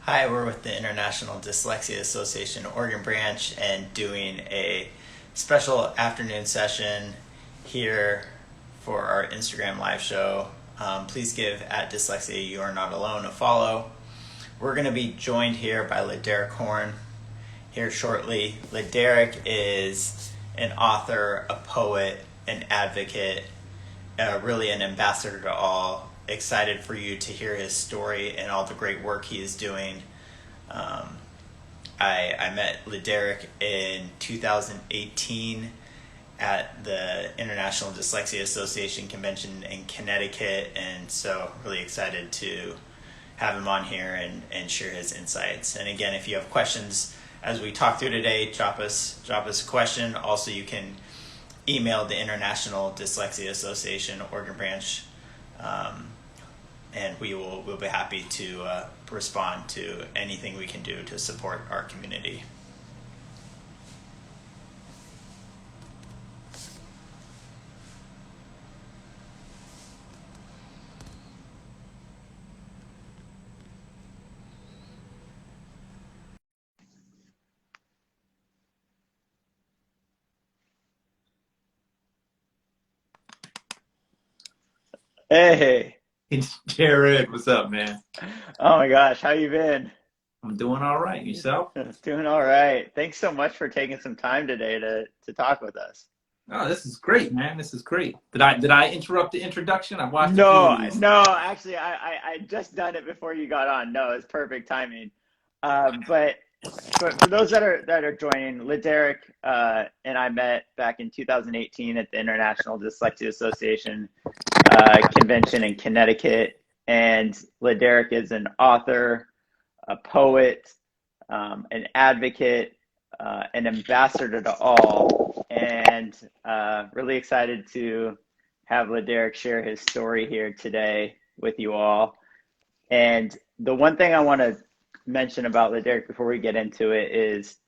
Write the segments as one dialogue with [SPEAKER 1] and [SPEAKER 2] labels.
[SPEAKER 1] Hi, we're with the International Dyslexia Association Oregon branch and doing a special afternoon session here for our Instagram live show. Please give at Dyslexia You Are Not Alone a follow. We're going to be joined here by LeDerick Horne here shortly. LeDerick is an author, a poet, an advocate, really an ambassador to all. Excited for you to hear his story and all the great work he is doing. Um, I met LeDerick in 2018 at the International Dyslexia Association convention in Connecticut, and so really excited to have him on here and share his insights. And again, if you have questions as we talk through today, drop us a question. Also, you can email the International Dyslexia Association Oregon branch, and we'll be happy to respond to anything we can do to support our community. Hey,
[SPEAKER 2] It's Jared. What's up, man?
[SPEAKER 1] oh my gosh, how you been?
[SPEAKER 2] I'm doing all right. Yourself?
[SPEAKER 1] Doing all right. Thanks so much for taking some time today to talk with us.
[SPEAKER 2] Oh, this is great, man. This is great. Did I interrupt the introduction? I've watched a few of
[SPEAKER 1] No,
[SPEAKER 2] these.
[SPEAKER 1] no, actually, I just done it before you got on. No, it's perfect timing. But for those that are joining, LeDerick and I met back in 2018 at the International Dyslexia Association convention in Connecticut, and LeDerick is an author, a poet, an advocate, an ambassador to all, and really excited to have LeDerick share his story here today with you all. And the one thing I want to mention about LeDerick before we get into it is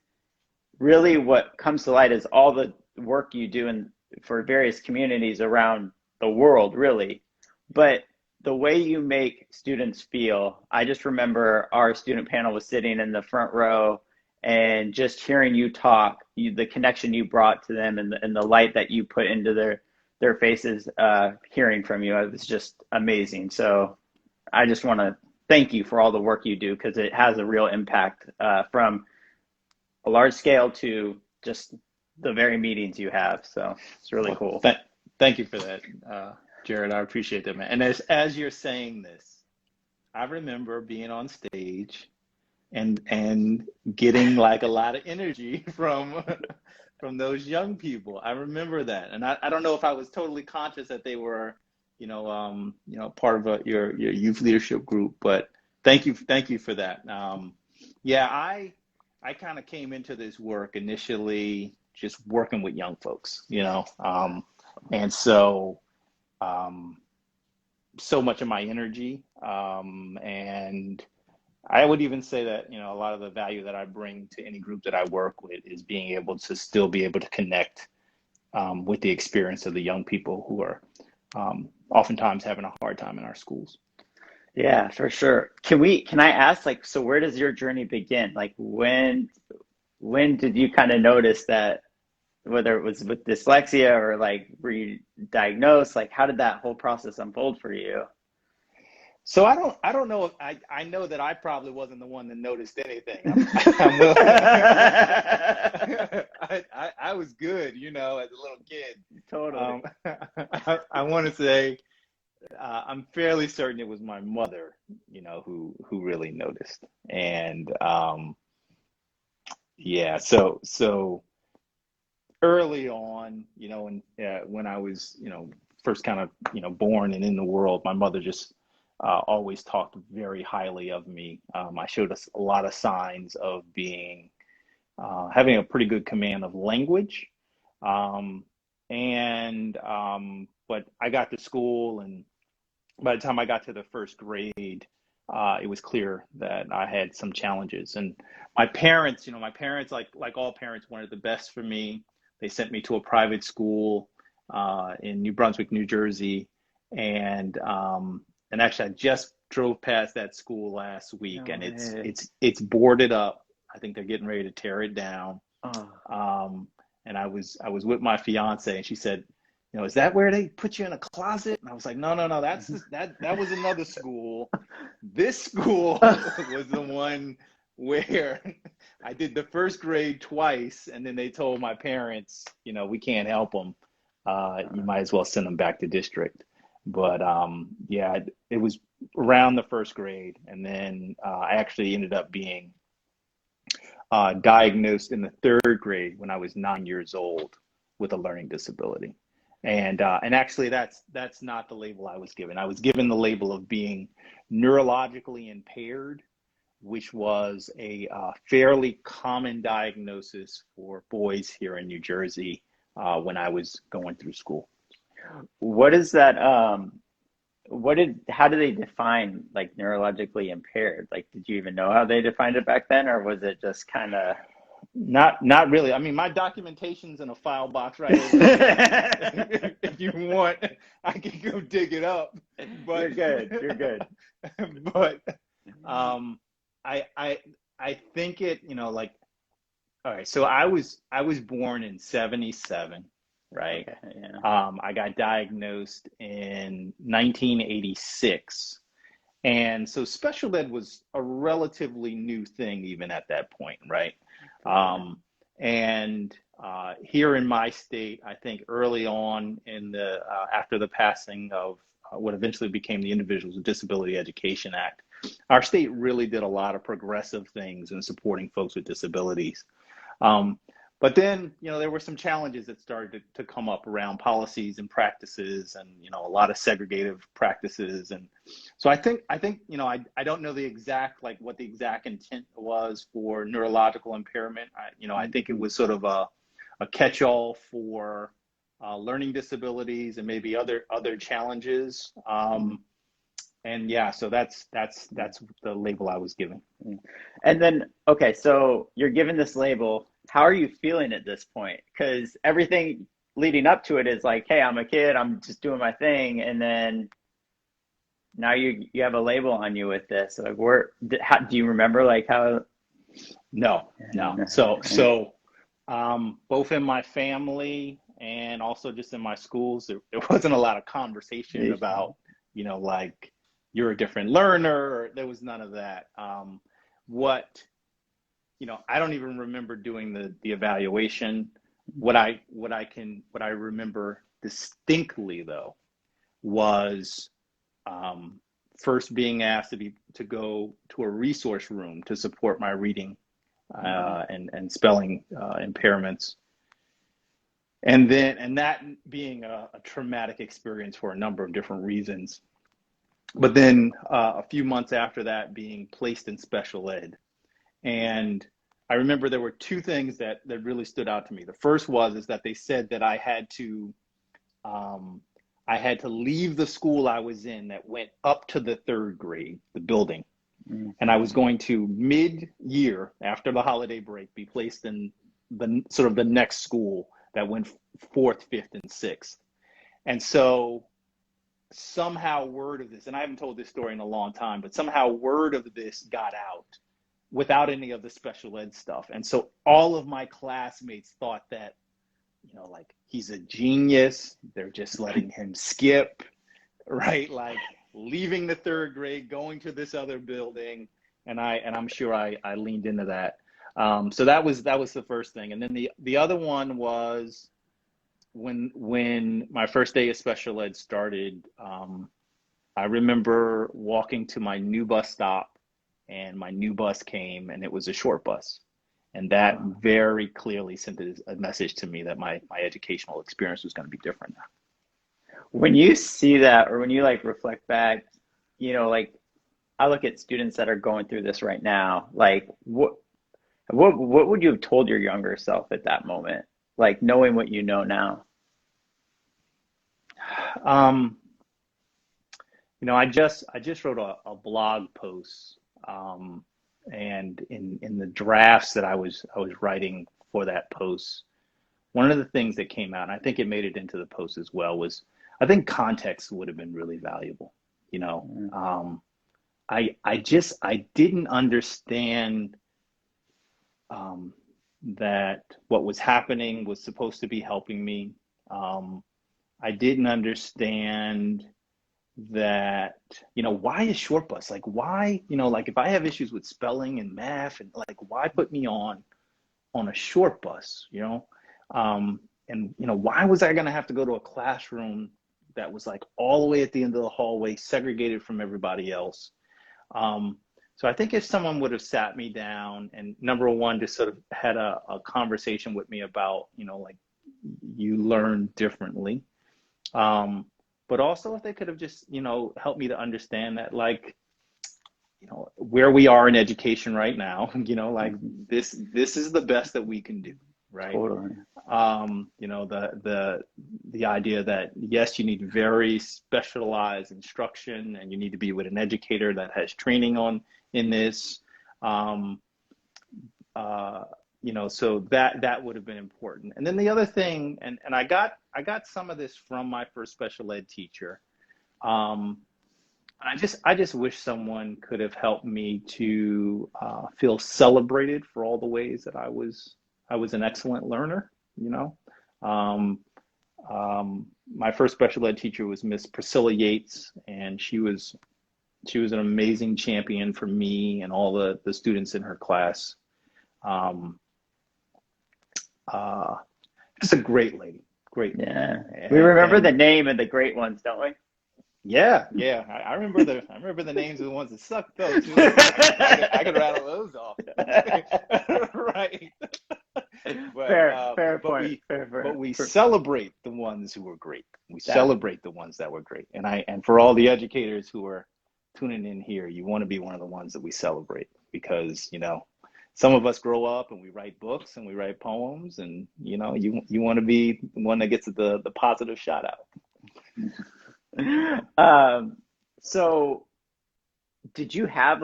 [SPEAKER 1] really what comes to light is all the work you do for various communities around the world, really. But the way you make students feel, I just remember our student panel was sitting in the front row and just hearing you talk, the connection you brought to them and the light that you put into their faces, hearing from you, it was just amazing. So I just want to thank you for all the work you do because it has a real impact from a large scale to just the very meetings you have. So it's really
[SPEAKER 3] Well,
[SPEAKER 1] cool.
[SPEAKER 3] thank you for that, Jared. I appreciate that, man. And as you're saying this, I remember being on stage and getting like a lot of energy from from those young people. I remember that, and I don't know if I was totally conscious that they were, part of your youth leadership group, but thank you for that. Yeah, I kind of came into this work initially just working with young folks, and um, so much of my energy, and I would even say that, a lot of the value that I bring to any group that I work with is being able to still be able to connect with the experience of the young people who are oftentimes having a hard time in our schools.
[SPEAKER 1] Yeah, for sure. Can I ask, like, so where does your journey begin? Like, when did you kind of notice that, whether it was with dyslexia or like were you diagnosed, like how did that whole process unfold for you?
[SPEAKER 3] So I don't know if I know that I probably wasn't the one that noticed anything. I'm will I was good, as a little kid.
[SPEAKER 1] Totally.
[SPEAKER 3] Um, I want to say I'm fairly certain it was my mother, who really noticed. And yeah, so early on, and when I was, first kind of, born and in the world, my mother just always talked very highly of me. I showed us a lot of signs of being having a pretty good command of language. Um, but I got to school, and by the time I got to the first grade, it was clear that I had some challenges. And my parents, like all parents, wanted the best for me. They sent me to a private school in New Brunswick, New Jersey, and actually, I just drove past that school last week,
[SPEAKER 1] No
[SPEAKER 3] and
[SPEAKER 1] way.
[SPEAKER 3] it's boarded up. I think they're getting ready to tear it down.
[SPEAKER 1] Oh.
[SPEAKER 3] And I was with my fiance, and she said, you know, is that where they put you in a closet? And I was like, no, that was another school. This school was the one where I did the first grade twice, and then they told my parents, you know, we can't help them. You might as well send them back to district. But yeah, it was around the first grade, and then I actually ended up being diagnosed in the third grade when I was 9 years old with a learning disability. And actually, that's not the label I was given. I was given the label of being neurologically impaired, which was a fairly common diagnosis for boys here in New Jersey when I was going through school.
[SPEAKER 1] What is that? How do they define like neurologically impaired? Like, did you even know how they defined it back then, or was it just kind of?
[SPEAKER 3] Not really. I mean, my documentation's in a file box right over there. If you want, I can go dig it up. But
[SPEAKER 1] You're good. You're good.
[SPEAKER 3] But I think it, you know, like, all right. So I was born in '77, right?
[SPEAKER 1] Okay, yeah.
[SPEAKER 3] I got diagnosed in 1986. And so special ed was a relatively new thing even at that point, right? And here in my state, I think early on in the after the passing of what eventually became the Individuals with Disability Education Act, our state really did a lot of progressive things in supporting folks with disabilities. But then, you know, there were some challenges that started to come up around policies and practices, and, you know, a lot of segregative practices. And so I think, you know, I don't know the exact, like what the exact intent was for neurological impairment. I think it was sort of a catch-all for learning disabilities and maybe other challenges. And yeah, so that's the label I was given.
[SPEAKER 1] And then, okay, so you're given this label. How are you feeling at this point? Because everything leading up to it is like, hey, I'm a kid, I'm just doing my thing, and then now you have a label on you with this. Like, do you remember like how?
[SPEAKER 3] No. So both in my family and also just in my schools, there wasn't a lot of conversation about, you know, like you're a different learner. There was none of that. You know, I don't even remember doing the evaluation. What I remember distinctly though was first being asked to go to a resource room to support my reading and spelling impairments, and that being a traumatic experience for a number of different reasons. But then a few months after that, being placed in special ed. And I remember there were two things that really stood out to me. The first is that they said that I had to leave the school I was in that went up to the third grade, the building. Mm-hmm. And I was going to mid-year after the holiday break be placed in the sort of the next school that went fourth, fifth, and sixth. And so somehow word of this, and I haven't told this story in a long time, but somehow word of this got out without any of the special ed stuff. And so all of my classmates thought that, you know, like he's a genius. They're just letting him skip, right? Like leaving the third grade, going to this other building. And I'm sure I leaned into that. So that was the first thing. And then the other one was when my first day of special ed started, I remember walking to my new bus stop, and my new bus came, and it was a short bus. And that very clearly sent a message to me that my educational experience was going to be different now.
[SPEAKER 1] When you see that, or when you like reflect back, you know, like I look at students that are going through this right now, like what would you have told your younger self at that moment? Like knowing what you know now?
[SPEAKER 3] You know, I just wrote a blog post, and in the drafts that I was writing for that post, one of the things that came out, and I think it made it into the post as well, was I think context would have been really valuable. You know, I didn't understand that what was happening was supposed to be helping me. I didn't understand that, why is short bus? Like, why, like if I have issues with spelling and math, and like, why put me on a short bus, and why was I going to have to go to a classroom that was like all the way at the end of the hallway, segregated from everybody else? So I think if someone would have sat me down and, number one, just sort of had a conversation with me about, like, you learn differently. But also if they could have just, helped me to understand that, like, where we are in education right now, like this is the best that we can do, right?
[SPEAKER 1] Totally.
[SPEAKER 3] The idea that, yes, you need very specialized instruction, and you need to be with an educator that has training in this. So that would have been important. And then the other thing, and I got some of this from my first special ed teacher. I just wish someone could have helped me to feel celebrated for all the ways that I was an excellent learner. My first special ed teacher was Miss Priscilla Yates, and she was an amazing champion for me and all the students in her class. Just a great lady, great.
[SPEAKER 1] Yeah, we remember the name of the great ones, don't we?
[SPEAKER 3] Yeah. I remember the names of the ones that sucked though too. I could rattle those off. Right.
[SPEAKER 1] Fair point.
[SPEAKER 3] But we celebrate the ones who were great. We celebrate the ones that were great. And for all the educators who are tuning in here, you want to be one of the ones that we celebrate, because some of us grow up and we write books and we write poems, and you want to be the one that gets the positive shout
[SPEAKER 1] out. So did you have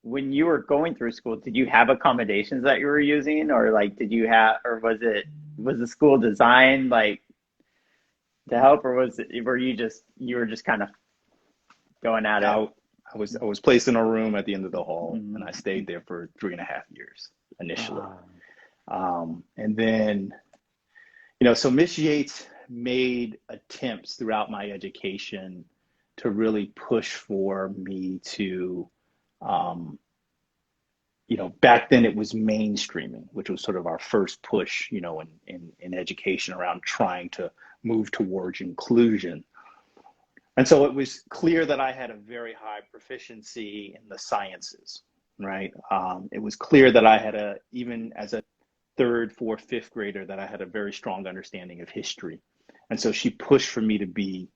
[SPEAKER 1] when you were going through school, did you have accommodations that you were using, or was the school designed like to help, or were you just kind of going at it?
[SPEAKER 3] I was placed in a room at the end of the hall, and I stayed there for 3.5 years initially. And then, so Miss Yates made attempts throughout my education to really push for me to, back then it was mainstreaming, which was sort of our first push, in education around trying to move towards inclusion. And so it was clear that I had a very high proficiency in the sciences, right? It was clear that I had even as a 3rd, 4th, 5th grader, that I had a very strong understanding of history. And so she pushed for me to be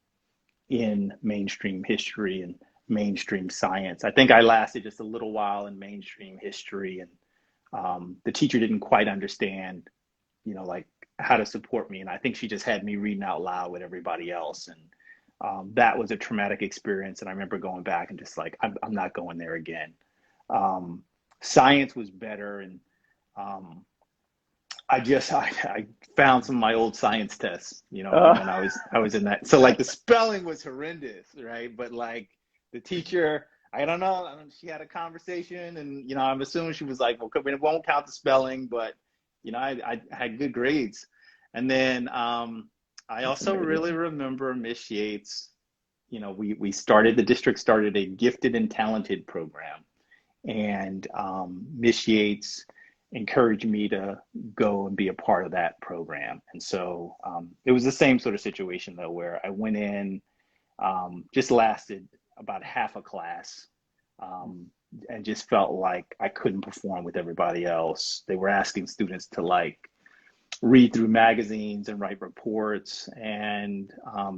[SPEAKER 3] in mainstream history and mainstream science. I think I lasted just a little while in mainstream history, and the teacher didn't quite understand, like how to support me. And I think she just had me reading out loud with everybody else. And that was a traumatic experience. And I remember going back and just like, I'm not going there again. Science was better. And I found some of my old science tests, when I was in that. So like the spelling was horrendous, right? But like the teacher, I don't know, she had a conversation, and, I'm assuming she was like, well, we won't count the spelling, but, I had good grades. And then I also really remember Miss Yates, the district started a gifted and talented program. And Miss Yates encouraged me to go and be a part of that program. And so it was the same sort of situation though, where I went in, just lasted about half a class, and just felt like I couldn't perform with everybody else. They were asking students to like read through magazines and write reports. And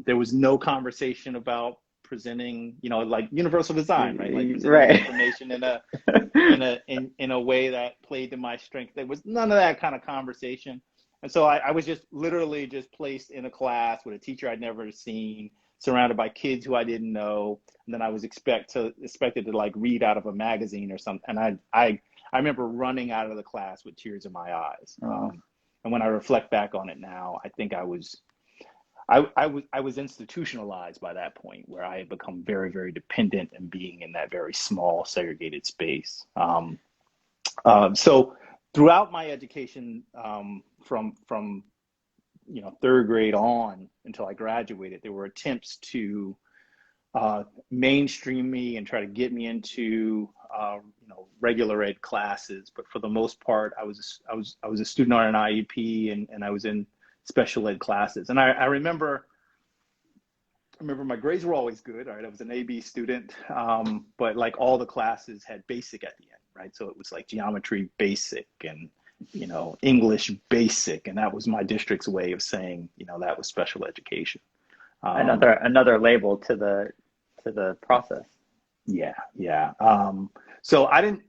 [SPEAKER 3] there was no conversation about presenting, like universal design, right? Like presenting information in a way that played to my strength. There was none of that kind of conversation. And so I was just literally just placed in a class with a teacher I'd never seen, surrounded by kids who I didn't know. And then I was expected to like read out of a magazine or something. And I remember running out of the class with tears in my eyes. And when I reflect back on it now, I think I was I was institutionalized by that point, where I had become very, very dependent and being in that very small segregated space. So throughout my education, from third grade on until I graduated, there were attempts to mainstream me and try to get me into regular ed classes. But for the most part, I was a student on an IEP, and I was in special ed classes. And I remember my grades were always good. All right, I was an AB student, but like all the classes had basic at the end, right? So it was like geometry basic and English basic, and that was my district's way of saying that was special education.
[SPEAKER 1] Another label to the process.
[SPEAKER 3] Yeah. So I didn't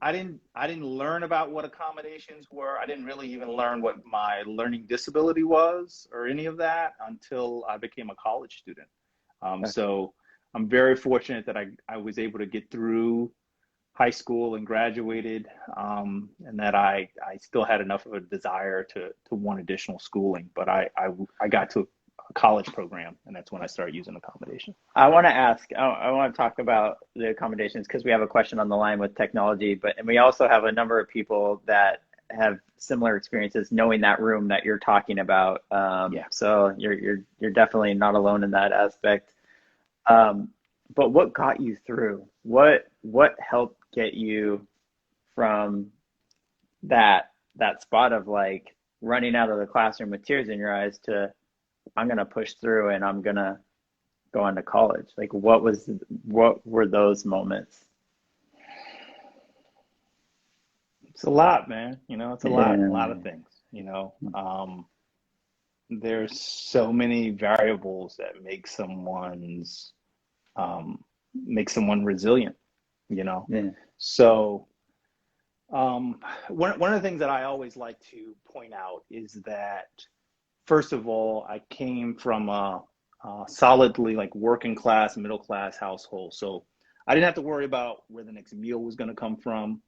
[SPEAKER 3] learn about what accommodations were. I didn't really even learn what my learning disability was or any of that until I became a college student.
[SPEAKER 1] Okay.
[SPEAKER 3] So I'm very fortunate that I was able to get through high school and graduated, and that I still had enough of a desire to want additional schooling. But I got to a college program, and that's when I started using accommodation.
[SPEAKER 1] I want to ask, I want to talk about the accommodations because we have a question on the line with technology, and we also have a number of people that have similar experiences knowing that room that you're talking about. So you're definitely not alone in that aspect. But what got you through? What helped get you from that spot of like running out of the classroom with tears in your eyes to I'm gonna push through and I'm gonna go on to college? Like what were those moments?
[SPEAKER 3] It's a lot, man. It's a lot of things. There's so many variables that make someone resilient. So one of the things that I always like to point out is that, first of all, I came from a solidly like working class, middle class household. So I didn't have to worry about where the next meal was going to come from.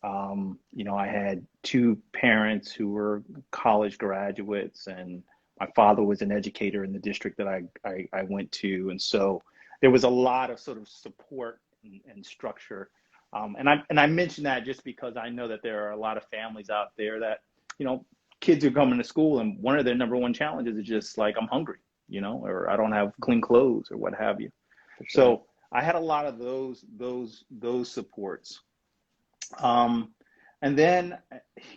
[SPEAKER 3] I had two parents who were college graduates, and my father was an educator in the district that I went to. And so there was a lot of sort of support and structure. And I mention that just because I know that there are a lot of families out there that, kids are coming to school and one of their number one challenges is just like, I'm hungry, or I don't have clean clothes or what have you.
[SPEAKER 1] For sure.
[SPEAKER 3] So I had a lot of those supports. And then,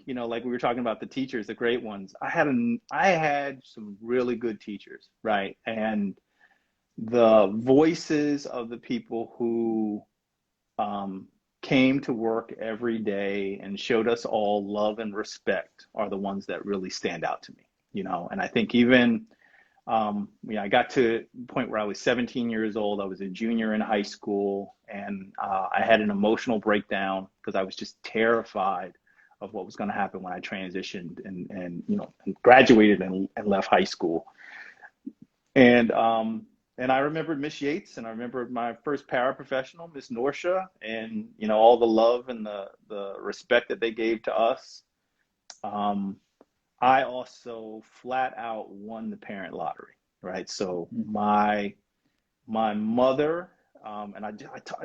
[SPEAKER 3] like we were talking about the teachers, the great ones, I had some really good teachers, right? And the voices of the people who came to work every day and showed us all love and respect are the ones that really stand out to me, and I think even, I got to the point where I was 17 years old. I was a junior in high school, and I had an emotional breakdown because I was just terrified of what was going to happen when I transitioned and graduated and left high school. And I remembered Miss Yates, and I remembered my first paraprofessional, Miss Norsha, and all the love and the respect that they gave to us. I also flat out won the parent lottery, right? So my mother, and I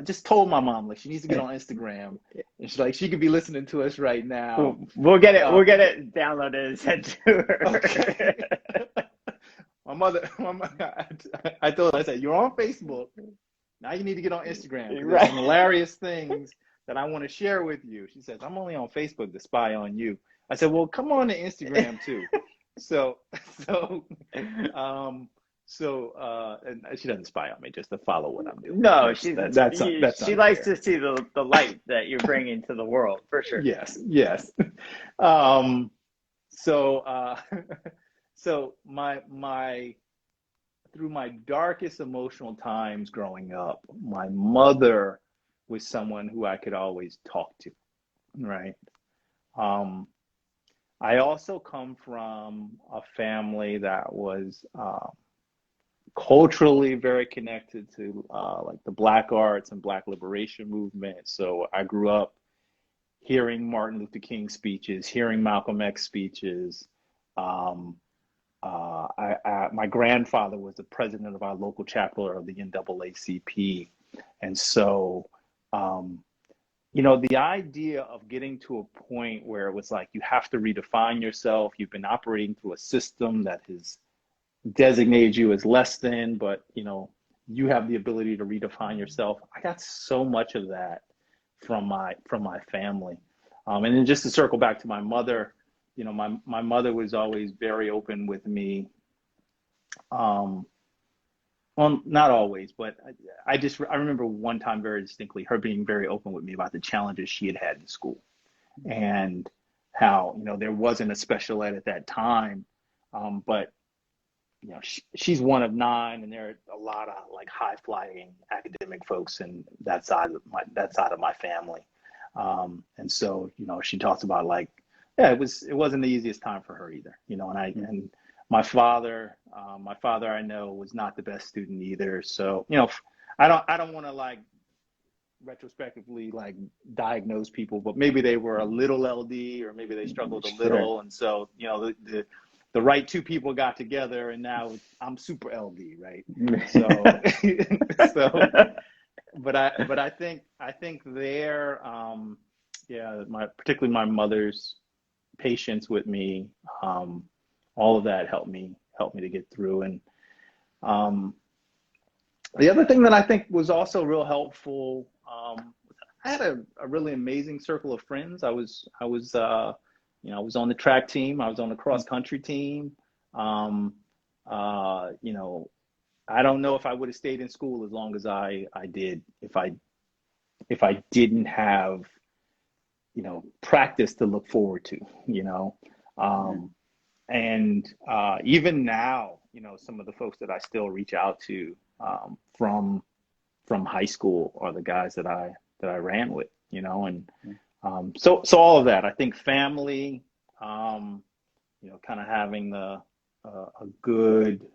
[SPEAKER 3] just told my mom, like, she needs to get on Instagram, and she's like, she could be listening to us right now.
[SPEAKER 1] We'll get it downloaded and sent to her.
[SPEAKER 3] Okay. My mother, I told her, I said, you're on Facebook. Now you need to get on Instagram. There's
[SPEAKER 1] Right.
[SPEAKER 3] some hilarious things that I want to share with you. She says, I'm only on Facebook to spy on you. I said, well, come on to Instagram too. And she doesn't spy on me, just to follow what I'm doing.
[SPEAKER 1] No,
[SPEAKER 3] she
[SPEAKER 1] likes to see the light that you're bringing to the world, for sure.
[SPEAKER 3] Yes. So through my darkest emotional times growing up, my mother was someone who I could always talk to, right? I also come from a family that was culturally very connected to like the Black arts and Black liberation movement. So I grew up hearing Martin Luther King speeches, hearing Malcolm X speeches, my grandfather was the president of our local chapter of the NAACP. And so, the idea of getting to a point where it was like you have to redefine yourself, you've been operating through a system that has designated you as less than, but you have the ability to redefine yourself. I got so much of that from my family. And then just to circle back to my mother, my mother was always very open with me. Well, not always, but I remember one time very distinctly her being very open with me about the challenges she had in school, and how there wasn't a special ed at that time, but she's one of nine, and there are a lot of like high flying academic folks in that side of my family, and so she talks about like, yeah, it wasn't the easiest time for her either, and my father I know was not the best student either. So, I don't want to like retrospectively like diagnose people, but maybe they were a little LD or maybe they struggled a little. And so, the right two people got together and now I'm super LD, right? So, but I think their, particularly my mother's patience with me, all of that helped me to get through. And the other thing that I think was also real helpful, I had a really amazing circle of friends. I was I was on the track team. I was on the cross country team. I don't know if I would have stayed in school as long as I did if I didn't have practice to look forward to. And even now, some of the folks that I still reach out to from high school are the guys that I ran with, and so all of that. I think family, kind of having a good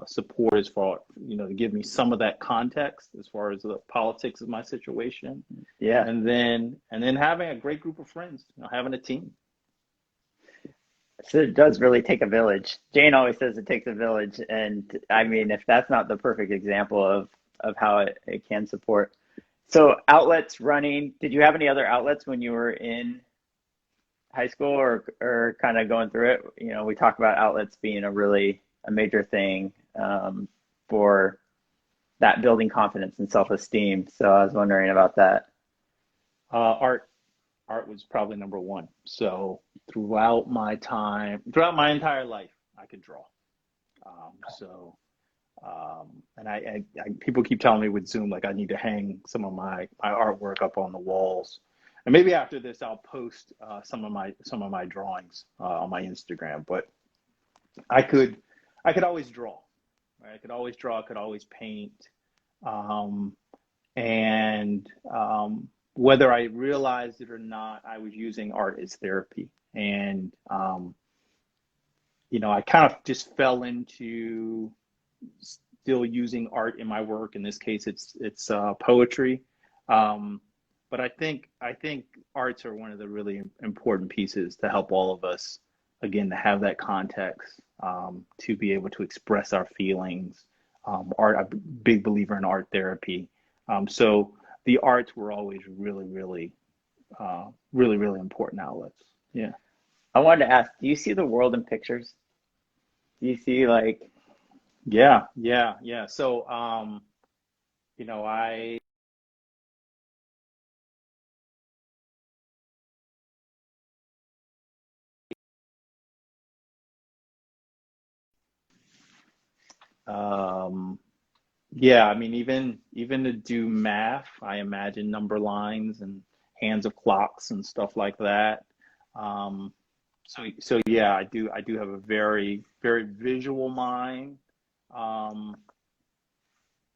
[SPEAKER 3] support as far, to give me some of that context as far as the politics of my situation.
[SPEAKER 1] Yeah,
[SPEAKER 3] and then having a great group of friends, having a team.
[SPEAKER 1] so it does really take a village. Jane always says it takes a village. And I mean, if that's not the perfect example of how it can support. So outlets, running, did you have any other outlets when you were in high school or kind of going through it? We talk about outlets being a major thing for that building confidence and self-esteem. So I was wondering about that.
[SPEAKER 3] Art was probably number one. So throughout my entire life, I could draw. And I people keep telling me with Zoom, like I need to hang some of my artwork up on the walls. And maybe after this, I'll post some of my drawings on my Instagram. But I could always draw. Right? I could always draw. I could always paint. Whether I realized it or not, I was using art as therapy. And, I kind of just fell into still using art in my work. In this case, it's poetry. But I think arts are one of the really important pieces to help all of us, again, to have that context, to be able to express our feelings. Art, I'm a big believer in art therapy. So the arts were always really, really, really important outlets. Yeah.
[SPEAKER 1] I wanted to ask, do you see the world in pictures? Do you see like?
[SPEAKER 3] Yeah. So, I mean, even to do math, I imagine number lines and hands of clocks and stuff like that. So yeah, I do have a very, very visual mind.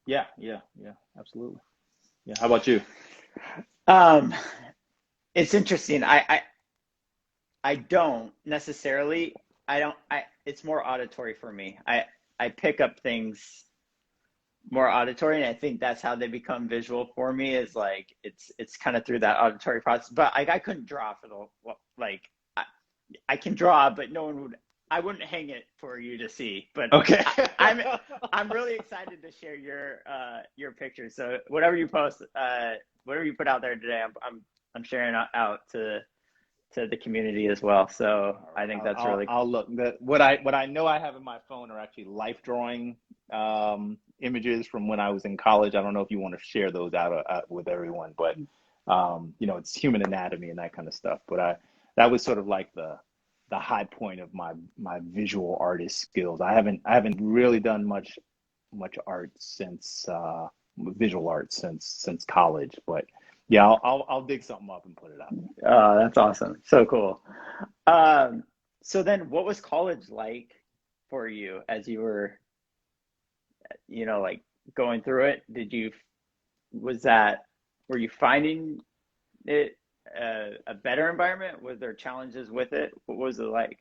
[SPEAKER 3] Yeah, absolutely. Yeah. How about you?
[SPEAKER 1] Um, it's interesting. I don't necessarily. It's more auditory for me. I pick up things more auditory, and I think that's how they become visual for me, is like it's kind of through that auditory process. But I couldn't draw for the like I can draw, but no one would I wouldn't hang it for you to see, but
[SPEAKER 3] Okay.
[SPEAKER 1] I'm really excited to share your pictures. So whatever you post, whatever you put out there today, I'm sharing out to the community as well. So I think that's really cool.
[SPEAKER 3] I'll look. What I know I have in my phone are actually life drawing images from when I was in college. I don't know if you want to share those out with everyone, but you know, it's human anatomy and that kind of stuff. But that was sort of like the high point of my visual artist skills. I haven't really done much art since visual art since college, but yeah, I'll dig something up and put it out.
[SPEAKER 1] Oh, that's awesome. So cool. So then what was college like for you as you were, you know, like going through it? Were you finding it a better environment? Was there challenges with it? What was it like?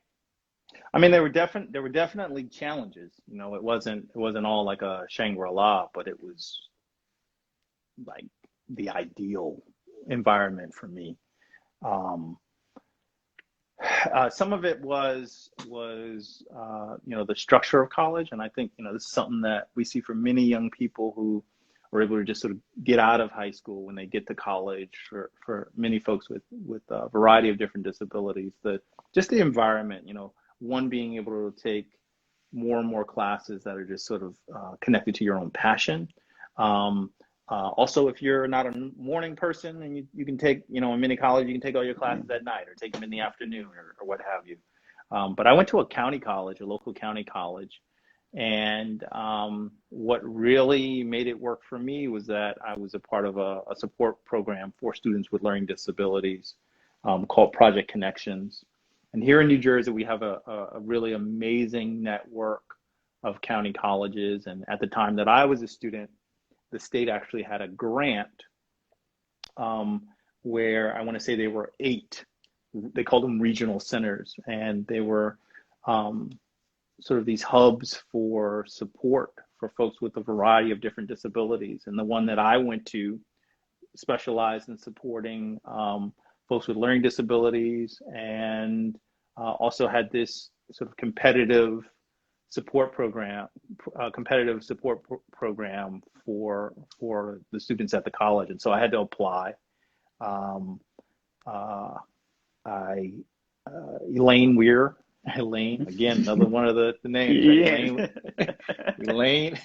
[SPEAKER 3] I mean, there were definitely challenges. You know, it wasn't all like a Shangri-La, but it was like the ideal environment for me. Some of it was you know, the structure of college, and I think, you know, this is something that we see for many young people who are able to just sort of get out of high school when they get to college. For many folks with a variety of different disabilities, just the environment, you know, one being able to take more and more classes that are just sort of connected to your own passion. Also, if you're not a morning person, and you can take, you know, in many colleges, you can take all your classes at night or take them in the afternoon or what have you. But I went to a county college, a local county college. And what really made it work for me was that I was a part of a support program for students with learning disabilities called Project Connections. And here in New Jersey, we have a really amazing network of county colleges. And at the time that I was a student, the state actually had a grant where I want to say they were 8. They called them regional centers, and they were sort of these hubs for support for folks with a variety of different disabilities. And the one that I went to specialized in supporting folks with learning disabilities, and also had this sort of competitive support program for the students at the college. And so I had to apply. Elaine, again, another one of the names.
[SPEAKER 1] Yeah.
[SPEAKER 3] Elaine,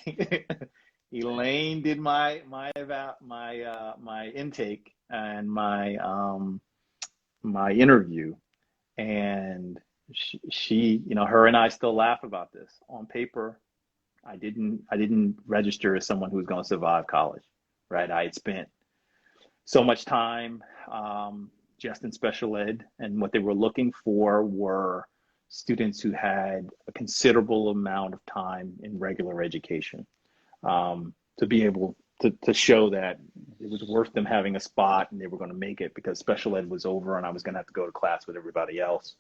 [SPEAKER 3] Elaine did my intake and my interview, and she, you know, her and I still laugh about this. On paper, I didn't register as someone who was going to survive college, right? I had spent so much time just in special ed, and what they were looking for were students who had a considerable amount of time in regular education to be able to show that it was worth them having a spot and they were going to make it, because special ed was over and I was going to have to go to class with everybody else.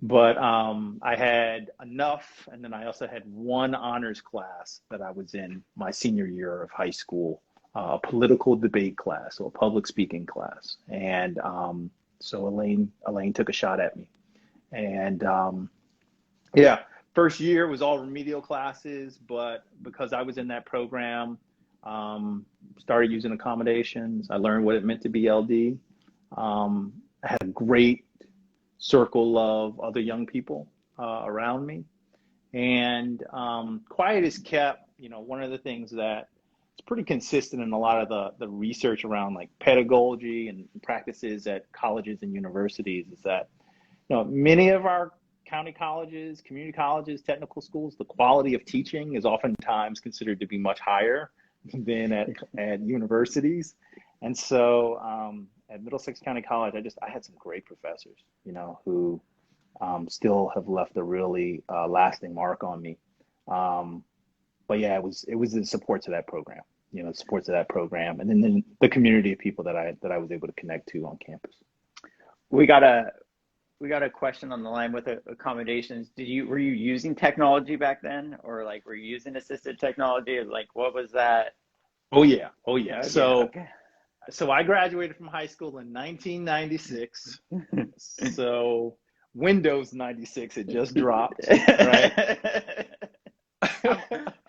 [SPEAKER 3] But I had enough, and then I also had one honors class that I was in my senior year of high school, a political debate class or a public speaking class. And so Elaine took a shot at me. And yeah, first year was all remedial classes, but because I was in that program, started using accommodations. I learned what it meant to be LD. I had a great circle of other young people around me. And quiet is kept. You know, one of the things that it's pretty consistent in a lot of the research around like pedagogy and practices at colleges and universities is that, you know, many of our county colleges, community colleges, technical schools, the quality of teaching is oftentimes considered to be much higher than at universities. And so at Middlesex County College, I had some great professors, you know, who still have left a really lasting mark on me. But yeah, it was the support to that program, you know, support to that program, and then the community of people that I was able to connect to on campus.
[SPEAKER 1] We got a question on the line with accommodations. Were you using technology back then, or like were you using assisted technology? Or like what was that?
[SPEAKER 3] Oh yeah.
[SPEAKER 1] Okay,
[SPEAKER 3] So
[SPEAKER 1] okay.
[SPEAKER 3] So I graduated from high school in 1996. So Windows 96 had just dropped, right?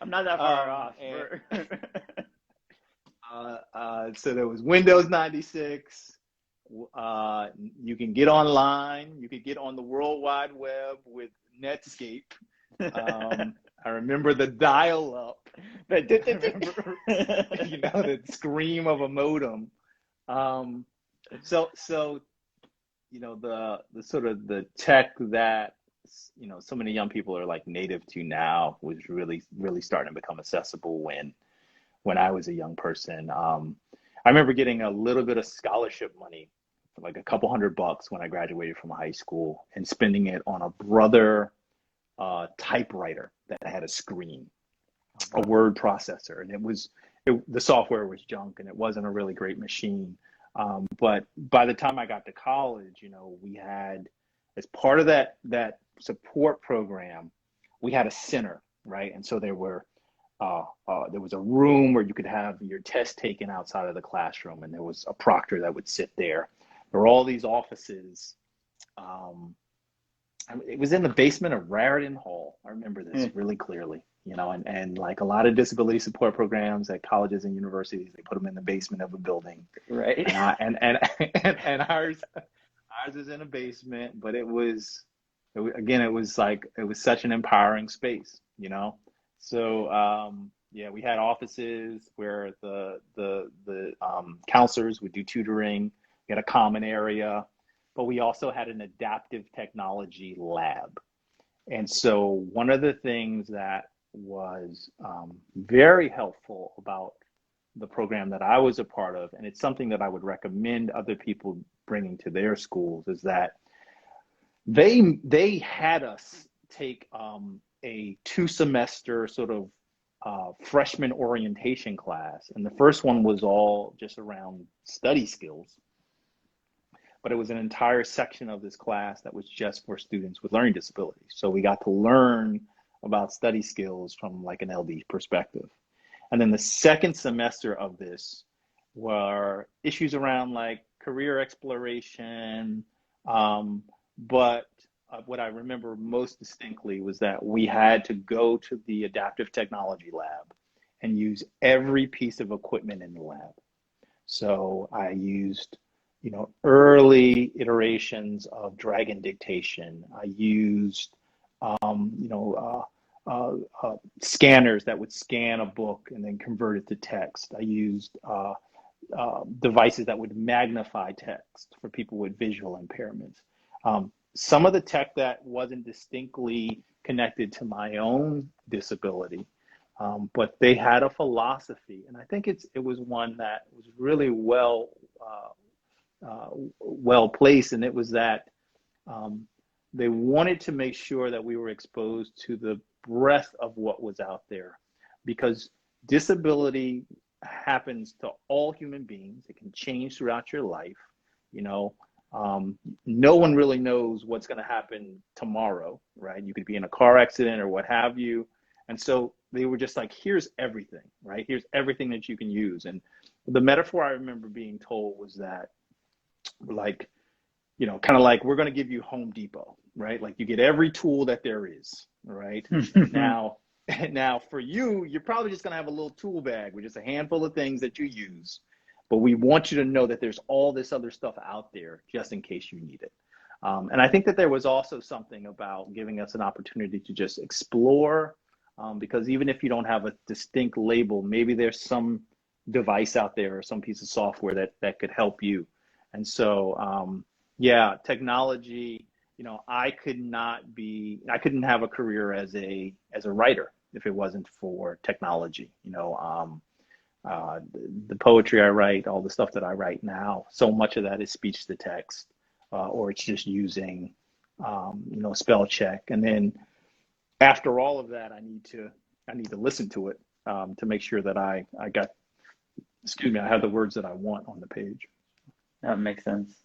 [SPEAKER 1] I'm not that far off.
[SPEAKER 3] So there was Windows 96. You can get online. You could get on the World Wide Web with Netscape. I remember the dial-up. The scream of a modem. So the sort of the tech that so many young people are like native to now was really starting to become accessible when I was a young person. I remember getting a little bit of scholarship money, like a couple $100 when I graduated from high school, and spending it on a Brother typewriter that had a screen, a word processor, and the software was junk and it wasn't a really great machine. But by the time I got to college, we had, as part of that support program, we had a center, right? And so there was a room where you could have your test taken outside of the classroom, and there was a proctor that would sit there. There were all these offices. It was in the basement of Raritan Hall. I remember this really clearly, and like a lot of disability support programs at colleges and universities, they put them in the basement of a building.
[SPEAKER 1] Right.
[SPEAKER 3] And ours is in a basement, but it was such an empowering space, So we had offices where the counselors would do tutoring. We had a common area, but we also had an adaptive technology lab. And so one of the things that was very helpful about the program that I was a part of, and it's something that I would recommend other people bringing to their schools, is that they had us take a 2-semester sort of freshman orientation class. And the first one was all just around study skills. But it was an entire section of this class that was just for students with learning disabilities. So we got to learn about study skills from like an LD perspective. And then the second semester of this were issues around like career exploration. But what I remember most distinctly was that we had to go to the adaptive technology lab and use every piece of equipment in the lab. So I used early iterations of Dragon dictation. I used, scanners that would scan a book and then convert it to text. I used devices that would magnify text for people with visual impairments. Some of the tech that wasn't distinctly connected to my own disability, but they had a philosophy, and I think it was one that was really well placed, and it was that they wanted to make sure that we were exposed to the breadth of what was out there, because disability happens to all human beings. It can change throughout your life. No one really knows what's going to happen tomorrow, right? You could be in a car accident or what have you. And so they were just like, here's everything, right? Here's everything that you can use. And the metaphor I remember being told was that, like, kind of like, we're going to give you Home Depot, right? Like, you get every tool that there is, right? Now for you, you're probably just going to have a little tool bag with just a handful of things that you use. But we want you to know that there's all this other stuff out there just in case you need it. And I think that there was also something about giving us an opportunity to just explore, because even if you don't have a distinct label, maybe there's some device out there or some piece of software that could help you. And so, technology, I couldn't have a career as a writer if it wasn't for technology. The poetry I write, all the stuff that I write now, so much of that is speech to text, or it's just using, spell check. And then after all of that, I need to listen to it to make sure that I have the words that I want on the page.
[SPEAKER 1] That makes sense.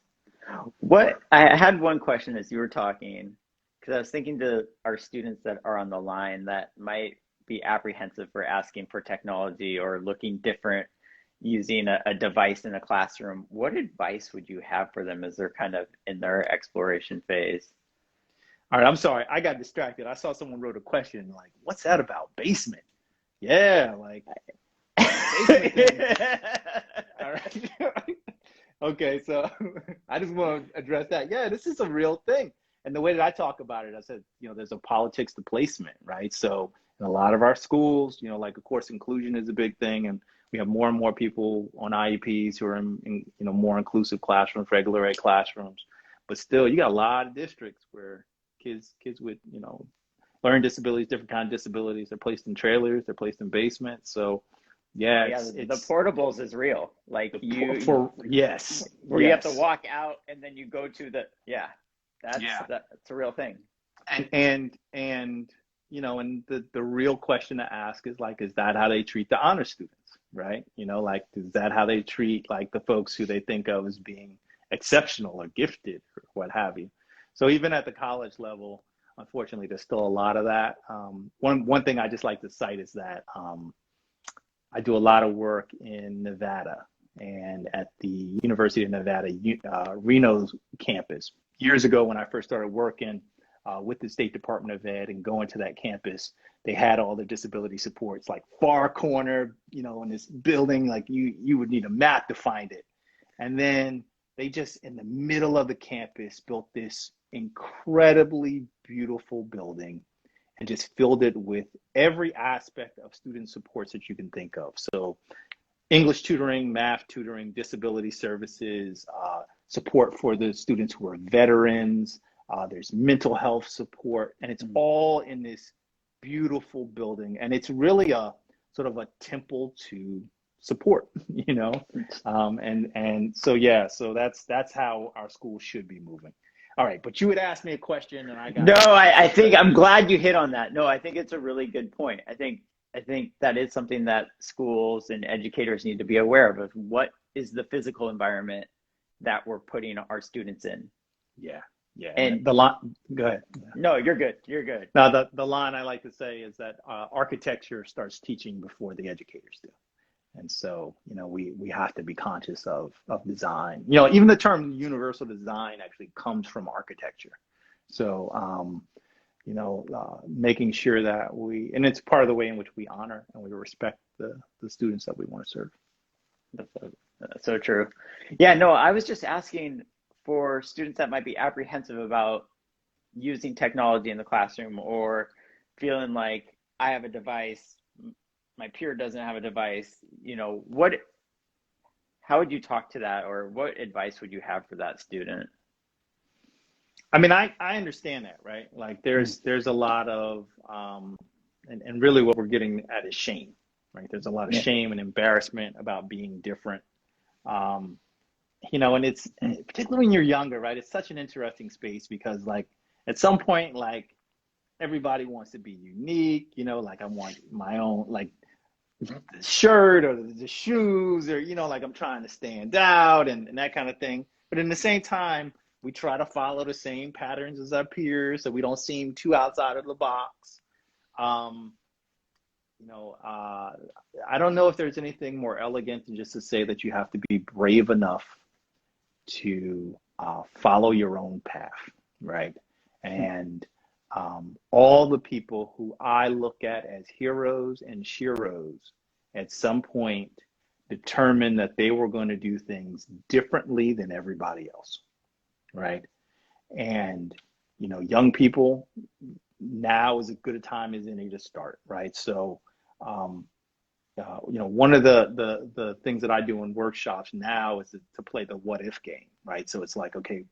[SPEAKER 1] I had one question as you were talking, because I was thinking to our students that are on the line that might be apprehensive for asking for technology or looking different using a device in a classroom. What advice would you have for them as they're kind of in their exploration phase?
[SPEAKER 3] All right, I'm sorry. I got distracted. I saw someone wrote a question like, what's that about? Basement. Yeah, like basement thing. All right. Okay, so I just want to address that. Yeah, this is a real thing. And the way that I talk about it, I said, there's a politics to placement, right? So in a lot of our schools, like of course, inclusion is a big thing. And we have more and more people on IEPs who are in more inclusive classrooms, regular ed classrooms. But still, you got a lot of districts where kids with, learning disabilities, different kind of disabilities, they're placed in trailers, they're placed in basements. So yeah,
[SPEAKER 1] yeah, the portables is real. Like
[SPEAKER 3] yes,
[SPEAKER 1] where you have to walk out and then you go to that's a real thing.
[SPEAKER 3] And and the real question to ask is like, is that how they treat the honor students, right? Like, is that how they treat like the folks who they think of as being exceptional or gifted or what have you? So even at the college level, unfortunately, there's still a lot of that. One thing I just like to cite is that I do a lot of work in Nevada and at the University of Nevada, Reno's campus. Years ago, when I first started working with the State Department of Ed and going to that campus, they had all the disability supports, like far corner, in this building, like you would need a map to find it. And then they just, in the middle of the campus, built this incredibly beautiful building and just filled it with every aspect of student supports that you can think of. So English tutoring, math tutoring, disability services, support for the students who are veterans, there's mental health support, and it's all in this beautiful building. And it's really a sort of a temple to support, and so that's how our school should be moving. All right, but you would ask me a question, and I got.
[SPEAKER 1] No, I think I'm glad you hit on that. No, I think it's a really good point. I think that is something that schools and educators need to be aware of what is the physical environment that we're putting our students in.
[SPEAKER 3] Yeah.
[SPEAKER 1] And
[SPEAKER 3] the line, go ahead.
[SPEAKER 1] No, you're good. You're good.
[SPEAKER 3] Now, the line I like to say is that architecture starts teaching before the educators do. And so, we have to be conscious of design. Even the term universal design actually comes from architecture. So, making sure that and it's part of the way in which we honor and we respect the students that we want to serve.
[SPEAKER 1] That's so true. Yeah, no, I was just asking for students that might be apprehensive about using technology in the classroom or feeling like I have a device, my peer doesn't have a device, how would you talk to that, or what advice would you have for that student?
[SPEAKER 3] I mean, I understand that, right? Like there's a lot of, and really what we're getting at is shame, right? There's a lot of shame and embarrassment about being different. And it's particularly when you're younger, right? It's such an interesting space because like at some point, like everybody wants to be unique, like I want my own, like the shirt or the shoes or, like I'm trying to stand out and that kind of thing. But in the same time, we try to follow the same patterns as our peers so we don't seem too outside of the box. I don't know if there's anything more elegant than just to say that you have to be brave enough to follow your own path, right? And all the people who I look at as heroes and sheroes at some point determined that they were going to do things differently than everybody else, right? And, young people, now is as good a time as any to start, right? So, one of the things that I do in workshops now is to play the what if game, right? So it's like, okay,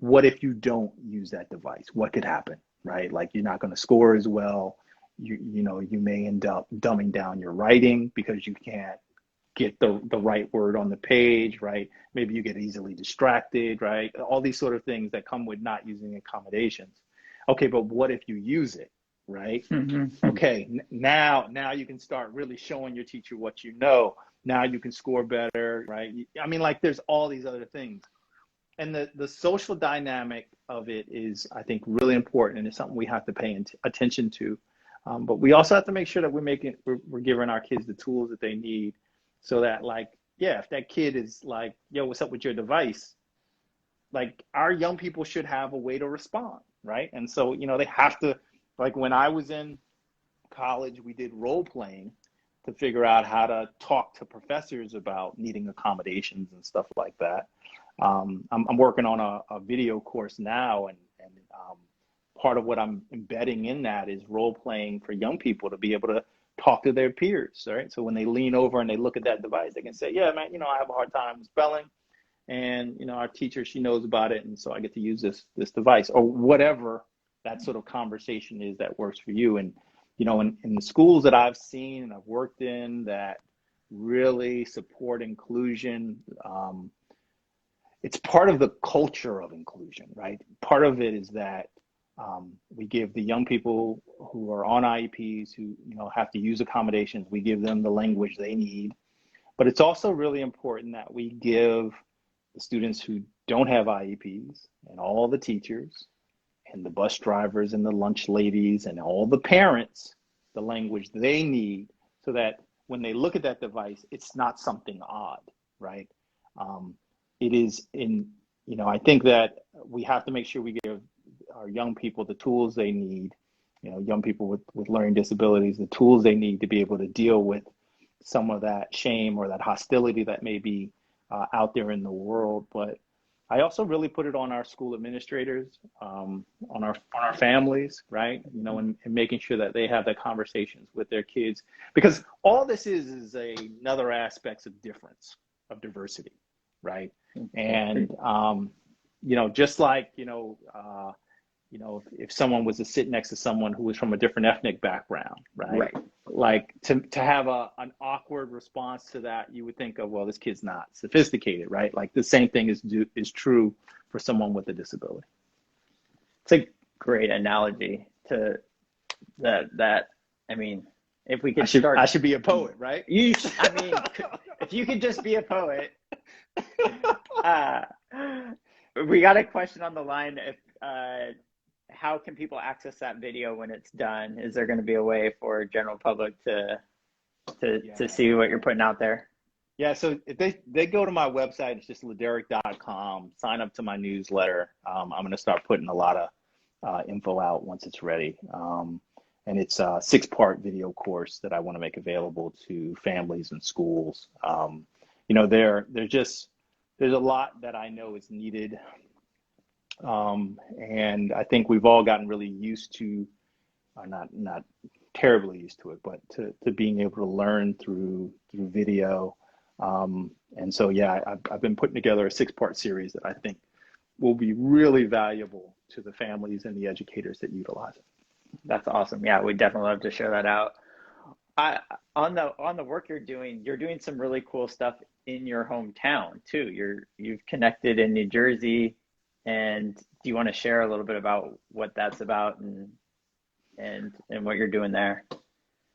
[SPEAKER 3] what if you don't use that device? What could happen, right? Like you're not going to score as well. You may end up dumbing down your writing because you can't get the right word on the page, right? Maybe you get easily distracted, right? All these sort of things that come with not using accommodations. Okay, but what if you use it, right? Mm-hmm. Okay, now you can start really showing your teacher what you know. Now you can score better, right? I mean, like there's all these other things. And the social dynamic of it is, I think, really important, and it's something we have to pay attention to. But we also have to make sure that we're giving our kids the tools that they need, so that, like, yeah, if that kid is like, "Yo, what's up with your device?" Like, our young people should have a way to respond, right? And so, they have to, like when I was in college, we did role playing to figure out how to talk to professors about needing accommodations and stuff like that. I'm working on a video course now, and part of what I'm embedding in that is role playing for young people to be able to talk to their peers, right? So when they lean over and they look at that device, they can say, yeah, man, I have a hard time spelling, and our teacher, she knows about it, and so I get to use this device, or whatever that sort of conversation is that works for you. And in the schools that I've seen and I've worked in that really support inclusion, it's part of the culture of inclusion, right? Part of it is that we give the young people who are on IEPs, who have to use accommodations, we give them the language they need. But it's also really important that we give the students who don't have IEPs, and all the teachers and the bus drivers and the lunch ladies and all the parents the language they need, so that when they look at that device, it's not something odd, right? It is I think that we have to make sure we give our young people the tools they need, young people with learning disabilities, the tools they need to be able to deal with some of that shame or that hostility that may be out there in the world. But I also really put it on our school administrators, on our families, right? And making sure that they have the conversations with their kids, because all this is another aspect of difference, of diversity, right? And just like if someone was to sit next to someone who was from a different ethnic background, right? Like to have an awkward response to that, you would think of, well, this kid's not sophisticated, right? Like the same thing is true for someone with a disability.
[SPEAKER 1] It's a great analogy to that. I mean, if we could
[SPEAKER 3] I should be a poet, right?
[SPEAKER 1] If you could just be a poet. We got a question on the line. If how can people access that video when it's done? Is there going to be a way for general public to see what you're putting out there?
[SPEAKER 3] Yeah, so if they go to my website, it's just LeDerick.com, sign up to my newsletter. I'm going to start putting a lot of info out once it's ready. And it's a 6-part video course that I want to make available to families and schools. There's a lot that I know is needed. And I think we've all gotten really used to, not terribly used to it, but to being able to learn through video. And so, yeah, I've been putting together a 6-part series that I think will be really valuable to the families and the educators that utilize it.
[SPEAKER 1] That's awesome. Yeah, we'd definitely love to share that out. On the work you're doing some really cool stuff in your hometown too. You've connected in New Jersey, and do you want to share a little bit about what that's about and what you're doing there?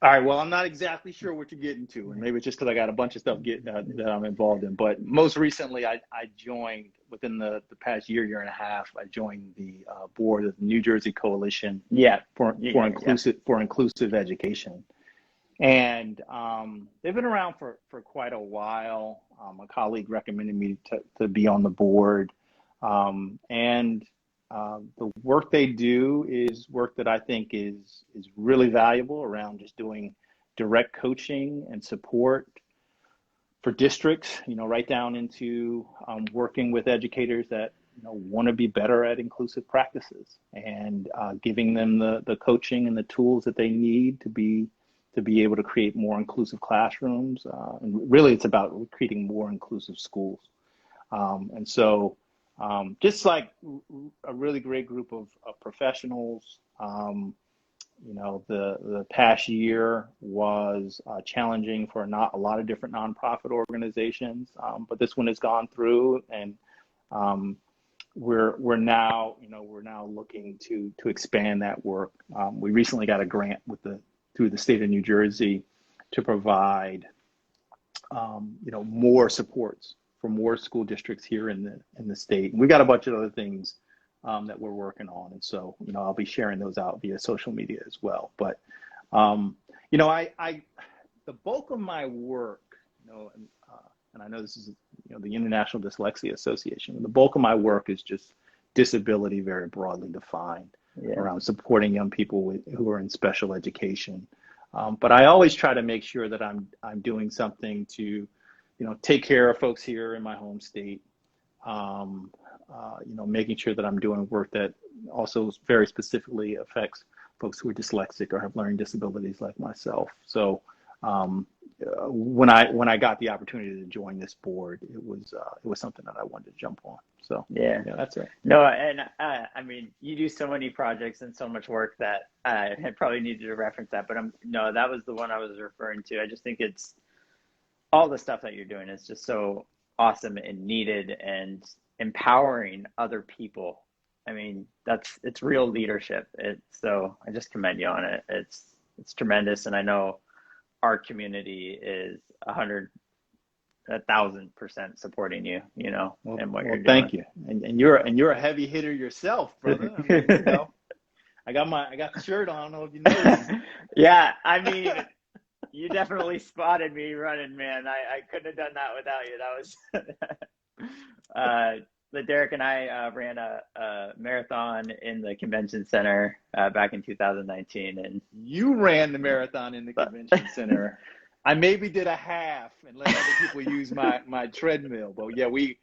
[SPEAKER 3] All right. Well, I'm not exactly sure what you're getting to, and maybe it's just because I got a bunch of stuff that I'm involved in. But most recently, I joined within the past year and a half. I joined the board of the New Jersey Coalition for Inclusive Education, and they've been around for quite a while. A colleague recommended me to be on the board, and the work they do is work that I think is really valuable around just doing direct coaching and support for districts, right down into working with educators that want to be better at inclusive practices, and giving them the coaching and the tools that they need to be able to create more inclusive classrooms. And really it's about creating more inclusive schools. And so just like a really great group of professionals. The past year was challenging for not a lot of different nonprofit organizations, but this one has gone through, and we're now looking to expand that work. We recently got a grant through the state of New Jersey to provide more supports for more school districts here in the state. And we got a bunch of other things that we're working on. And so, I'll be sharing those out via social media as well. But, the bulk of my work, and I know this is, the International Dyslexia Association, the bulk of my work is just disability very broadly defined,
[SPEAKER 1] Yeah.
[SPEAKER 3] around supporting young people who are in special education. But I always try to make sure that I'm doing something to, take care of folks here in my home state. Making sure that I'm doing work that also very specifically affects folks who are dyslexic or have learning disabilities like myself. So when I got the opportunity to join this board, it was something that I wanted to jump on. So
[SPEAKER 1] Yeah,
[SPEAKER 3] that's it.
[SPEAKER 1] No, and I mean, you do so many projects and so much work that I probably needed to reference that, but no, that was the one I was referring to. I just think it's all the stuff that you're doing is just so awesome and needed and empowering other people. I mean, it's real leadership. So I just commend you on it. It's tremendous, and I know our community is 1,000% supporting you, and what you're doing.
[SPEAKER 3] Thank you. And you're a heavy hitter yourself, brother. I mean, I got the shirt on. I don't know if you noticed.
[SPEAKER 1] Yeah, I mean, you definitely spotted me running, man. I couldn't have done that without you. That was LeDerick and I ran a marathon in the convention center back in 2019, and
[SPEAKER 3] you ran the marathon in the convention center. I maybe did a half and let other people use my treadmill. But yeah, we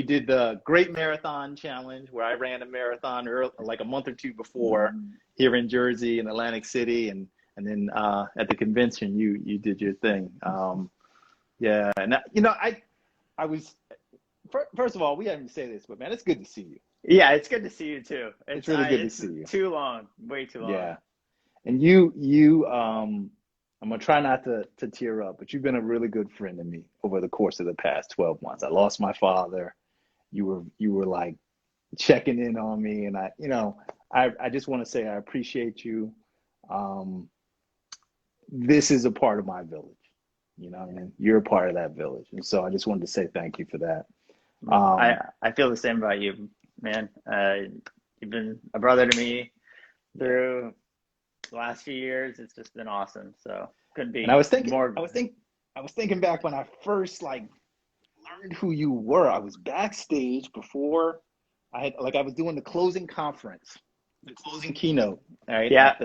[SPEAKER 3] did the Great Marathon Challenge where I ran a marathon like a month or two before here in Jersey and Atlantic City, and then at the convention you did your thing. Yeah, and I was first of all, we haven't say this, but man, it's good to see you.
[SPEAKER 1] Yeah, it's good to see you too.
[SPEAKER 3] It's really good to see you.
[SPEAKER 1] Too long, way too long.
[SPEAKER 3] Yeah, and you I'm gonna try not to tear up, but you've been a really good friend to me over the course of the past 12 months. I lost my father. You were like checking in on me, and I just want to say I appreciate you. This is a part of my village. You know what I mean? You're a part of that village, and so I just wanted to say thank you for that.
[SPEAKER 1] I feel the same about you, man. You've been a brother to me through the last few years. It's just been awesome. So couldn't be.
[SPEAKER 3] And I was thinking
[SPEAKER 1] more.
[SPEAKER 3] I was thinking back when I first learned who you were. I was backstage before I was doing the closing conference, the closing keynote, right?
[SPEAKER 1] Yeah.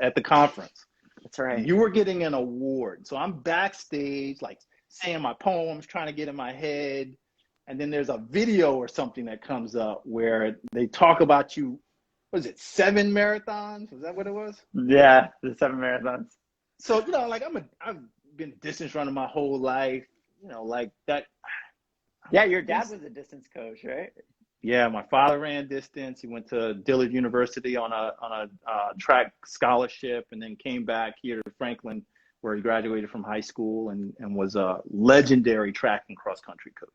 [SPEAKER 3] At the conference.
[SPEAKER 1] That's right.
[SPEAKER 3] You were getting an award. So I'm backstage, saying my poems, trying to get in my head. And then there's a video or something that comes up where they talk about you. Was it 7 marathons? Was that what it was?
[SPEAKER 1] Yeah, the 7 marathons.
[SPEAKER 3] So, I've been a distance runner my whole life, like that.
[SPEAKER 1] Yeah, your dad was a distance coach, right?
[SPEAKER 3] Yeah, my father ran distance. He went to Dillard University on a track scholarship, and then came back here to Franklin, where he graduated from high school and was a legendary track and cross country coach.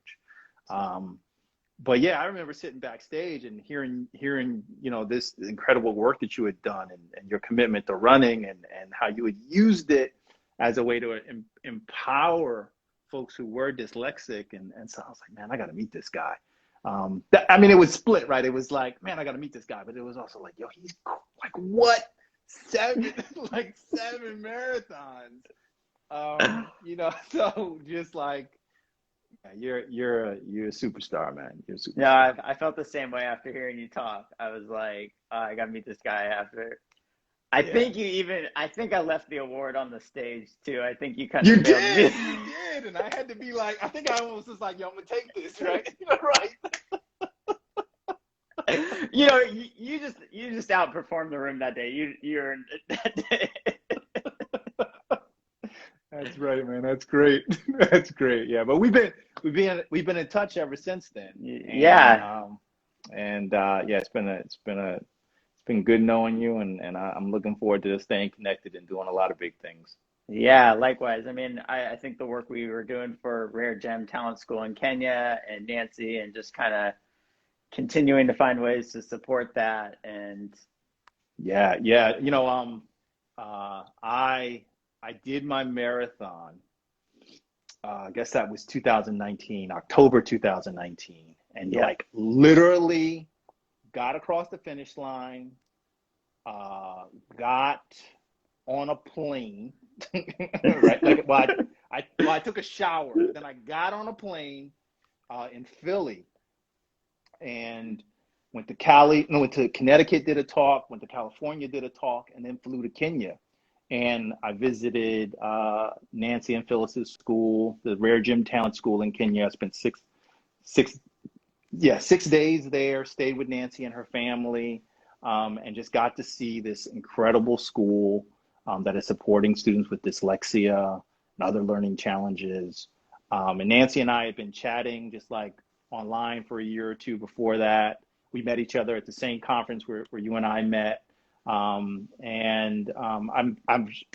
[SPEAKER 3] But yeah, I remember sitting backstage and hearing this incredible work that you had done, and your commitment to running, and how you had used it as a way to empower folks who were dyslexic. And so I was like, man, I got to meet this guy. It was split, right? It was like, man, I got to meet this guy, but it was also like, yo, he's like, what? 7 marathons. So just like, yeah, you're a superstar, man. You're a superstar.
[SPEAKER 1] Yeah, I felt the same way after hearing you talk. I was like, I got to meet this guy after. I think I left the award on the stage too. I think you kind of
[SPEAKER 3] You did, and I had to be like, I think I almost was like, yo, I'm gonna take this, right? Right.
[SPEAKER 1] You just outperformed the room that day. You earned it that day.
[SPEAKER 3] That's right, man. That's great. That's great. Yeah, but we've been in touch ever since then.
[SPEAKER 1] Yeah.
[SPEAKER 3] It's been good knowing you, and I'm looking forward to staying connected and doing a lot of big things.
[SPEAKER 1] Yeah, likewise. I mean, I think the work we were doing for Rare Gem Talent School in Kenya and Nancy, and just kind of continuing to find ways to support that. And
[SPEAKER 3] yeah. I did my marathon. I guess that was 2019, October 2019, and literally got across the finish line, got on a plane, right? I took a shower, then I got on a plane in Philly, and went to Cali, no, went to Connecticut, did a talk, went to California, did a talk, and then flew to Kenya. And I visited Nancy and Phyllis's school, the Rare Gym Talent School in Kenya. I spent 6 days there, stayed with Nancy and her family, and just got to see this incredible school that is supporting students with dyslexia and other learning challenges. And Nancy and I had been chatting just like online for a year or two before that. We met each other at the same conference where you and I met. I'm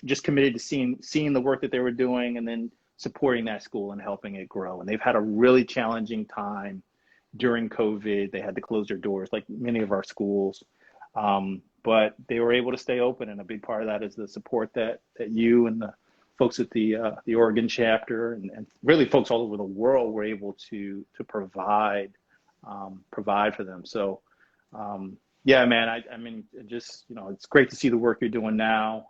[SPEAKER 3] just committed to seeing the work that they were doing and then supporting that school and helping it grow. And they've had a really challenging time during COVID. They had to close their doors like many of our schools. But they were able to stay open, and a big part of that is the support that you and the folks at the Oregon chapter and really folks all over the world were able to provide for them. So yeah, man, I mean, just, it's great to see the work you're doing now.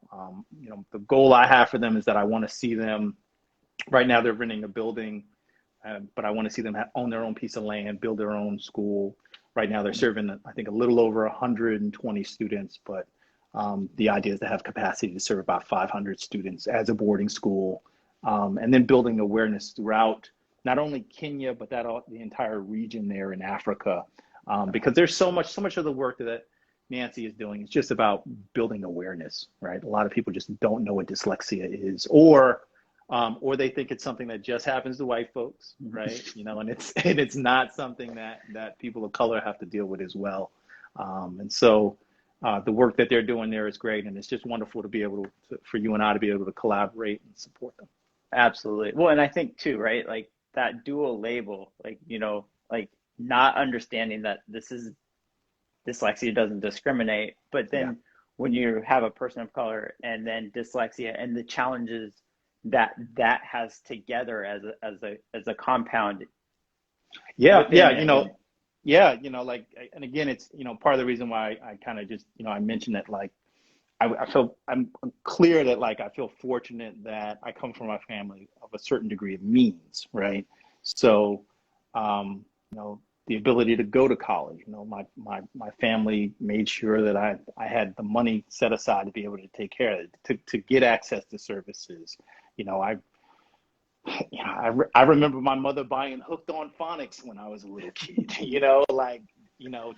[SPEAKER 3] The goal I have for them is that I want to see them. Right now they're renting a building, but I want to see them own their own piece of land, build their own school. Right now they're serving, I think, a little over 120 students, but the idea is to have capacity to serve about 500 students as a boarding school, and then building awareness throughout not only Kenya, but the entire region there in Africa, because there's so much of the work that Nancy is doing is just about building awareness, right? A lot of people just don't know what dyslexia is, or they think it's something that just happens to white folks, right? And it's not something that people of color have to deal with as well. And so the work that they're doing there is great, and it's just wonderful to be able for you and I to be able to collaborate and support them.
[SPEAKER 1] Absolutely. Well, and I think too, right? Like that dual label, like, like not understanding that dyslexia doesn't discriminate, but then when you have a person of color and then dyslexia and the challenges that has together as a compound.
[SPEAKER 3] And again, it's, part of the reason why I kind of just, I mentioned that, like, I'm clear that, like, I feel fortunate that I come from a family of a certain degree of means, right? So, the ability to go to college, my family made sure that I had the money set aside to be able to take care of it, to get access to services. I remember my mother buying Hooked on Phonics when I was a little kid,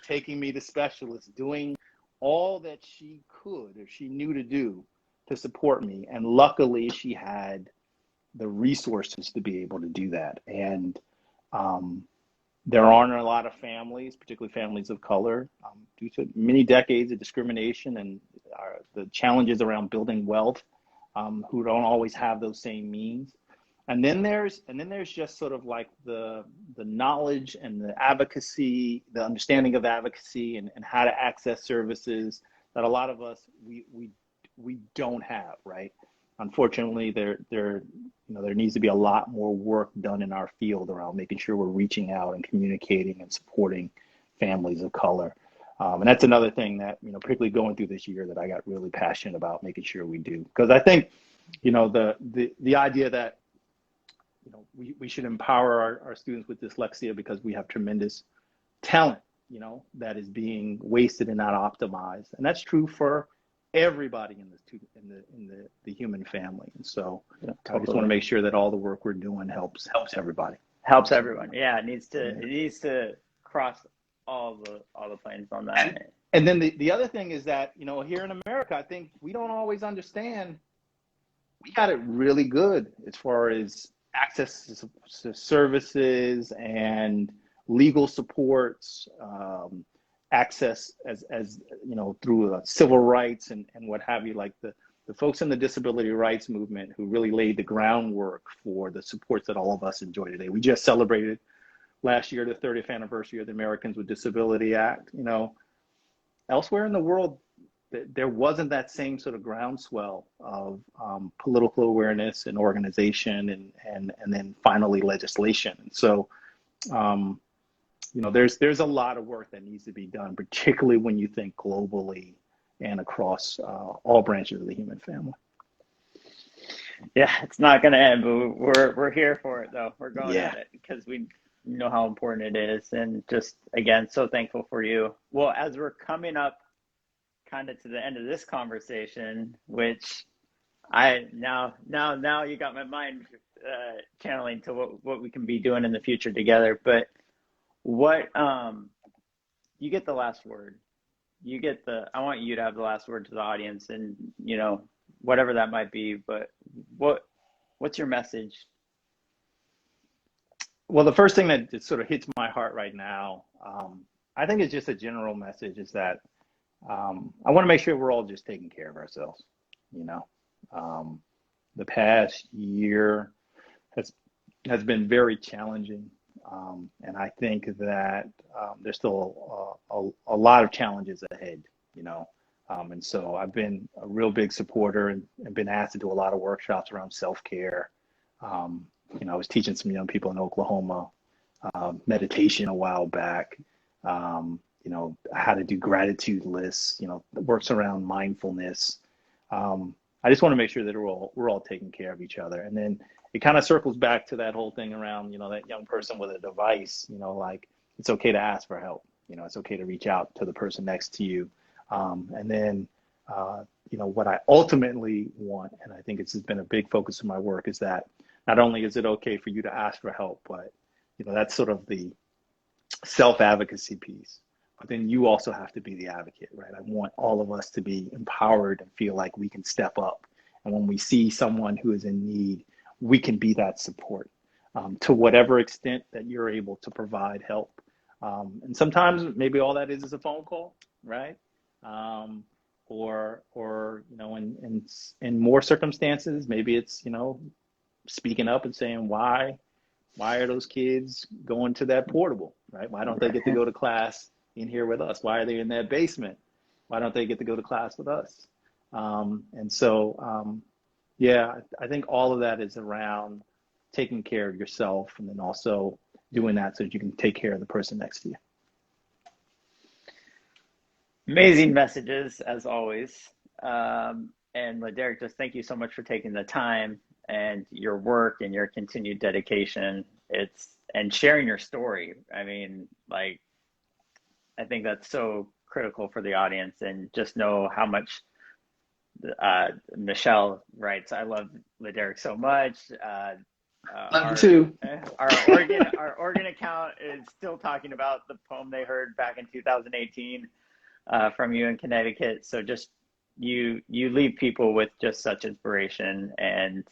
[SPEAKER 3] taking me to specialists, doing all that she could or she knew to do to support me. And luckily she had the resources to be able to do that. And there aren't a lot of families, particularly families of color, due to many decades of discrimination and the challenges around building wealth, who don't always have those same means. And then there's just sort of like the knowledge and the advocacy, the understanding of advocacy and how to access services that a lot of us we don't have, right? Unfortunately, there needs to be a lot more work done in our field around making sure we're reaching out and communicating and supporting families of color. And that's another thing that, particularly going through this year, that I got really passionate about making sure we do. Because I think, the idea that, we should empower our students with dyslexia because we have tremendous talent, that is being wasted and not optimized. And that's true for everybody in the human family. And so totally. I just want to make sure that all the work we're doing helps everybody.
[SPEAKER 1] Helps everyone. Yeah, it needs to cross all the planes on that.
[SPEAKER 3] And then the other thing is that, here in America, I think we don't always understand. We got it really good as far as access to services and legal supports, access as through civil rights and what have you, like the folks in the disability rights movement who really laid the groundwork for the supports that all of us enjoy today. We just celebrated last year the 30th anniversary of the Americans with Disability Act. Elsewhere in the world, there wasn't that same sort of groundswell of political awareness and organization and then finally legislation. And so, there's a lot of work that needs to be done, particularly when you think globally and across all branches of the human family.
[SPEAKER 1] Yeah, it's not going to end, but we're here for it, though. We're going at it because you know how important it is, and just again, so thankful for you. Well, as we're coming up kind of to the end of this conversation, which I now you got my mind channeling to what we can be doing in the future together. But what you get the last word. You get I want you to have the last word to the audience, and you know, whatever that might be. But what's your message?
[SPEAKER 3] Well, the first thing that sort of hits my heart right now, I think it's just a general message, is that I want to make sure we're all just taking care of ourselves. You know, the past year has been very challenging, and I think that there's still a lot of challenges ahead. You know, and so I've been a real big supporter and been asked to do a lot of workshops around self-care. You know, I was teaching some young people in Oklahoma meditation a while back. You know, how to do gratitude lists. You know, works around mindfulness. I just want to make sure that we're all taking care of each other. And then it kind of circles back to that whole thing around, you know, that young person with a device. You know, like, it's okay to ask for help. You know, it's okay to reach out to the person next to you. And then, you know, what I ultimately want, and I think it's been a big focus of my work, is that not only is it okay for you to ask for help, but, you know, that's sort of the self-advocacy piece. But then you also have to be the advocate, right? I want all of us to be empowered and feel like we can step up. And when we see someone who is in need, we can be that support to whatever extent that you're able to provide help. And sometimes maybe all that is a phone call, right? Or you know, in more circumstances, maybe it's, you know, speaking up and saying, why are those kids going to that portable, right? Why don't they get to go to class in here with us? Why are they in that basement? Why don't they get to go to class with us? And so, yeah, I think all of that is around taking care of yourself, and then also doing that so that you can take care of the person next to you.
[SPEAKER 1] Amazing messages as always. And LeDerick, just thank you so much for taking the time and your work and your continued dedication. And sharing your story. I mean, like, I think that's so critical for the audience, and just know how much Michelle writes, I love LeDerick so much.
[SPEAKER 3] Love you too.
[SPEAKER 1] Our Oregon account is still talking about the poem they heard back in 2018 from you in Connecticut. So just you leave people with just such inspiration, and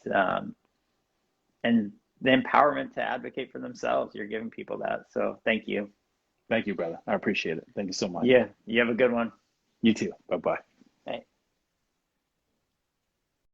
[SPEAKER 1] the empowerment to advocate for themselves. You're giving people that. So thank you.
[SPEAKER 3] Thank you, brother. I appreciate it. Thank you so much.
[SPEAKER 1] Yeah, you have a good one.
[SPEAKER 3] You too. Bye-bye.
[SPEAKER 1] Bye.